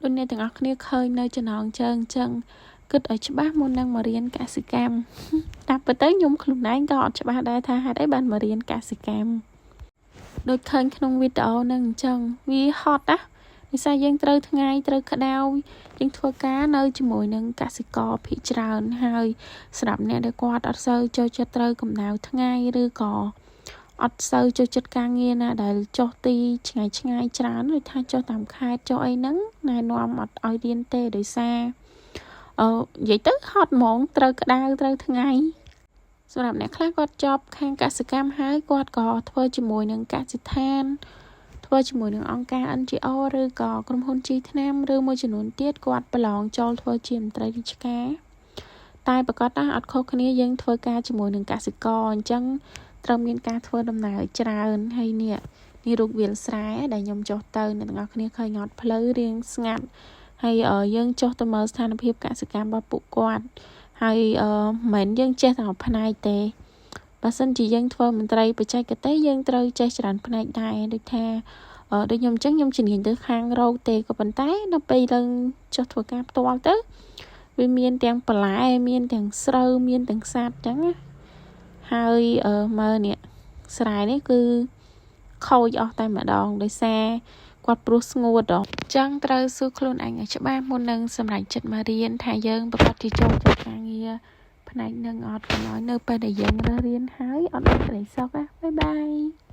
ដូចអ្នកទាំងអស់គ្នាឃើញនៅចំណងជើងអញ្ចឹងគិតឲ្យច្បាស់មុននឹងមករៀនកសិកម្មតាមពិតទៅខ្ញុំខ្លួនឯងក៏អត់ច្បាស់ដែរថាហេតុអីបានមករៀនកសិកម្មដូចឃើញក្នុងវីដេអូហ្នឹងអញ្ចឹងវាហត់ណាដោយសារយើងត្រូវថ្ងៃត្រូវក្តៅយើងធ្វើការនៅជាមួយនឹងកសិករភាគច្រើនហើយសម្រាប់អ្នកដែលគាត់អត់សូវចូលចិត្តត្រូវកម្ដៅថ្ងៃឬក៏អត់សូវចូលចិត្តការងារណាដែលចុះទីឆ្ងាយច្រើនដូចថាចុះតាមខេត្តចុះអីហ្នឹងណែនាំអត់ឲ្យរៀនទេដោយសារនិយាយទៅហត់ហ្មងត្រូវក្តៅត្រូវថ្ងៃសម្រាប់អ្នកខ្លះគាត់ចប់ខាងកសិកម្មហើយគាត់ក៏ធ្វើជាមួយនឹងកសិដ្ឋានធ្វើជាមួយនឹងអង្គការ NGO ឬក៏ក្រុមហ៊ុនជីថ្នាំឬមួយចំនួនទៀតគាត់ប្រឡងចូលធ្វើជាមន្ត្រីរាជការតែប្រកាសថាអត់ខុសគ្នាយើងធ្វើការជាមួយនឹងកសិករអញ្ចឹងត្រូវមានការធ្វើដំណើរច្រើនហើយនេះរូបវាលស្រែដែលខ្ញុំចុះទៅអ្នកទាំងអស់គ្នាឃើញអត់ផ្លូវរៀងស្ងាត់ហើយយើងចុះទៅមើលស្ថានភាពកសិកម្មរបស់ពួកគាត់ហើយមិនយើងចេះតែផ្នែកទេបើសិនជាយើងធ្វើមន្ត្រីបច្ចេកទេសយើងត្រូវចេះច្រើនផ្នែកដែរដូចថាដូចខ្ញុំអញ្ចឹងខ្ញុំជំនាញទៅខាងរោគទេក៏ប៉ុន្តែដល់ពេលឡើងចុះធ្វើការផ្ទាល់ទៅវាមានទាំងបន្លែមានទាំងស្រូវមានទាំងសត្វអញ្ចឹងណាហើយមើលនេះស្រែនេះគឺខូចអស់តែម្ដងដោយសារគាត់ព្រោះស្ងួតអញ្ចឹងត្រូវសួរខ្លួនឯងឲ្យច្បាស់មុននឹងសម្រេចចិត្តមករៀនថាយើងប្រកាសជាចូលចិត្តការងារផ្នែកនឹងអត់កុំឲ្យនៅពេលដែលយើងរើសរៀនហើយអត់មានក្តីសុខណាបាយបាយ